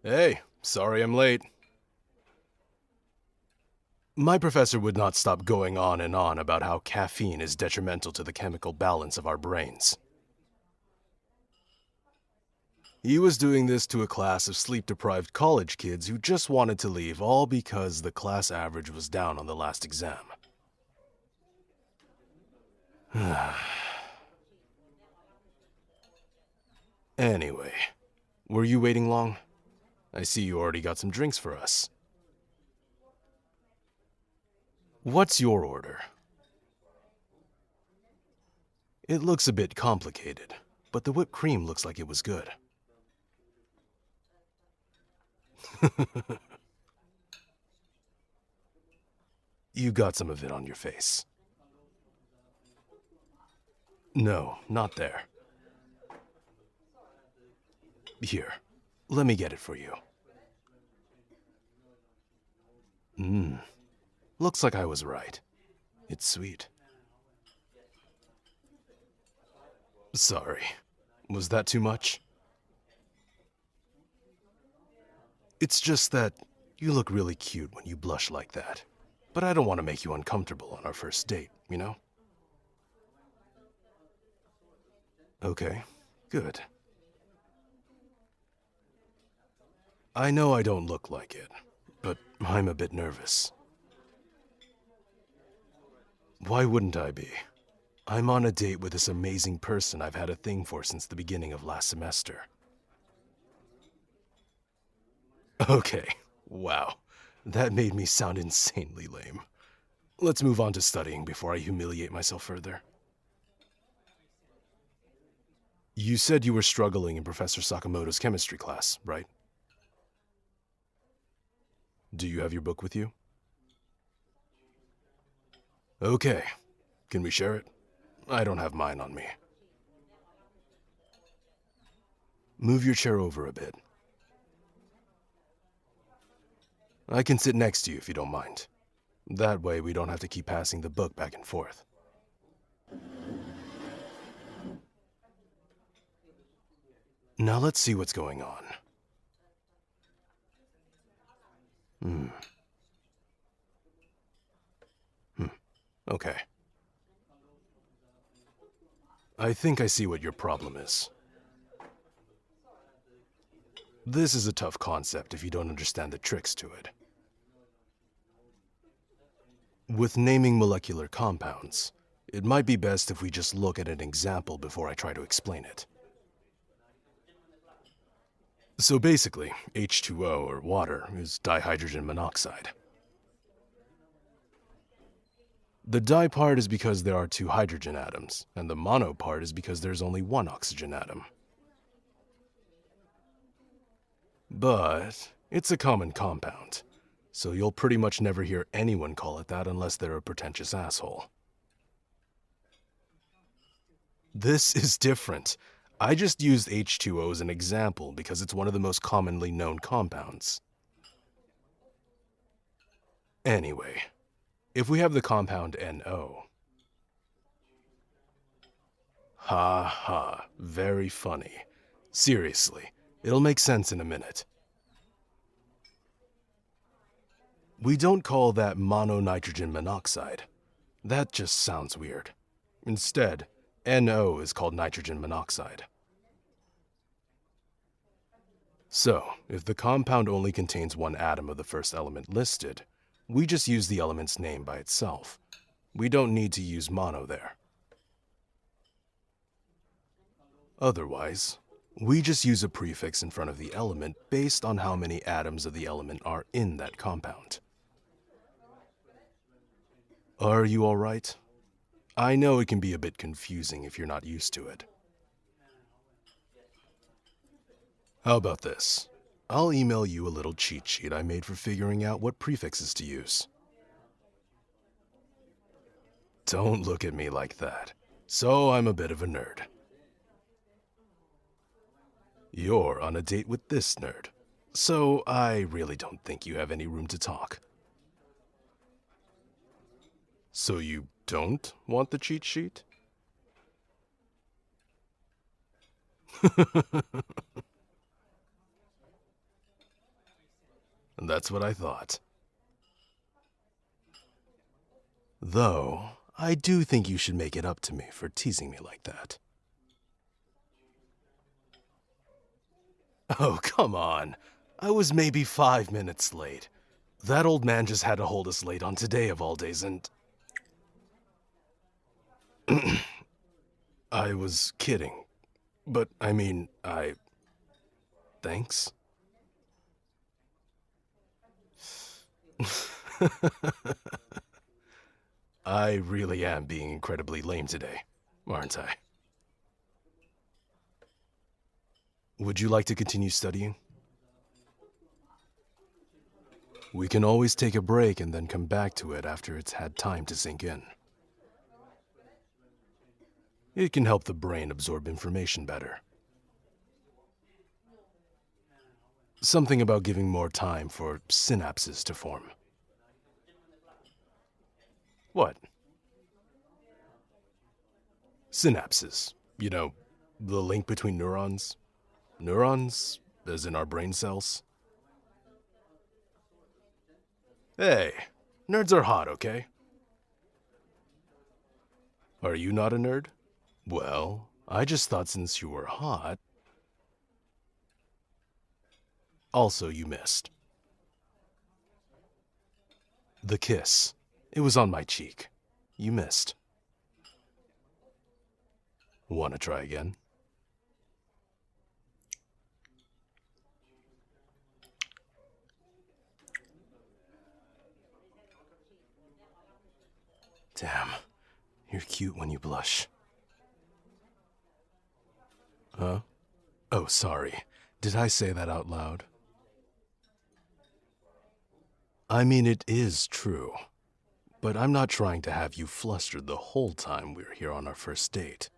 Hey, sorry I'm late. My professor would not stop going on and on about how caffeine is detrimental to the chemical balance of our brains. He was doing this to a class of sleep-deprived college kids who just wanted to leave, all because the class average was down on the last exam. Anyway, were you waiting long? I see you already got some drinks for us. What's your order? It looks a bit complicated, but the whipped cream looks like it was good. You got some of it on your face. No, not there. Here, let me get it for you. Looks like I was right. It's sweet. Sorry. Was that too much? It's just that you look really cute when you blush like that. But I don't want to make you uncomfortable on our first date, you know? Okay, good. I know I don't look like it, but I'm a bit nervous. Why wouldn't I be? I'm on a date with this amazing person I've had a thing for since the beginning of last semester. Okay, wow. That made me sound insanely lame. Let's move on to studying before I humiliate myself further. You said you were struggling in Professor Sakamoto's chemistry class, right? Do you have your book with you? Okay. Can we share it? I don't have mine on me. Move your chair over a bit. I can sit next to you if you don't mind. That way we don't have to keep passing the book back and forth. Now let's see what's going on. Okay. I think I see what your problem is. This is a tough concept if you don't understand the tricks to it. With naming molecular compounds, it might be best if we just look at an example before I try to explain it. So basically, H2O, or water, is dihydrogen monoxide. The di part is because there are two hydrogen atoms, and the mono part is because there's only one oxygen atom. But it's a common compound, so you'll pretty much never hear anyone call it that unless they're a pretentious asshole. This is different. I just used H2O as an example because it's one of the most commonly known compounds. Anyway, if we have the compound NO... Ha ha, very funny. Seriously, it'll make sense in a minute. We don't call that mononitrogen monoxide. That just sounds weird. Instead, NO is called nitrogen monoxide. So, if the compound only contains one atom of the first element listed, we just use the element's name by itself. We don't need to use mono there. Otherwise, we just use a prefix in front of the element based on how many atoms of the element are in that compound. Are you all right? I know it can be a bit confusing if you're not used to it. How about this? I'll email you a little cheat sheet I made for figuring out what prefixes to use. Don't look at me like that. So I'm a bit of a nerd. You're on a date with this nerd, so I really don't think you have any room to talk. So you don't want the cheat sheet? That's what I thought. Though, I do think you should make it up to me for teasing me like that. Oh, come on. I was maybe 5 minutes late. That old man just had to hold us late on today of all days, and... I was kidding. But, I mean, Thanks? I really am being incredibly lame today, aren't I? Would you like to continue studying? We can always take a break and then come back to it after it's had time to sink in. It can help the brain absorb information better. Something about giving more time for synapses to form. What? Synapses. You know, the link between neurons. Neurons, as in our brain cells. Hey, nerds are hot, okay? Are you not a nerd? Well, I just thought since you were hot... Also, you missed. The kiss. It was on my cheek. You missed. Wanna try again? Damn, you're cute when you blush. Huh? Oh, sorry. Did I say that out loud? I mean, it is true. But I'm not trying to have you flustered the whole time we're here on our first date.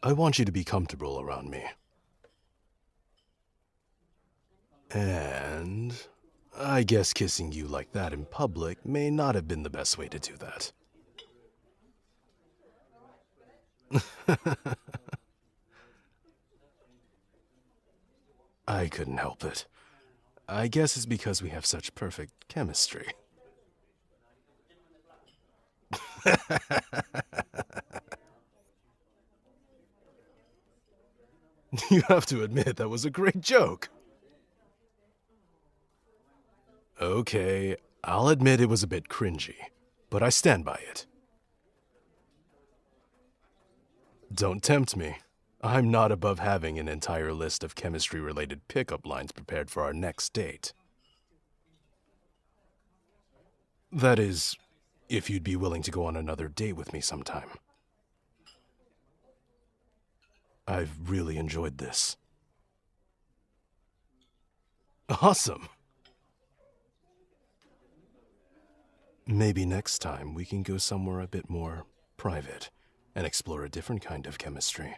I want you to be comfortable around me. And... I guess kissing you like that in public may not have been the best way to do that. I couldn't help it. I guess it's because we have such perfect chemistry. You have to admit that was a great joke. Okay, I'll admit it was a bit cringy, but I stand by it. Don't tempt me. I'm not above having an entire list of chemistry-related pickup lines prepared for our next date. That is, if you'd be willing to go on another date with me sometime. I've really enjoyed this. Awesome! Maybe next time we can go somewhere a bit more private and explore a different kind of chemistry.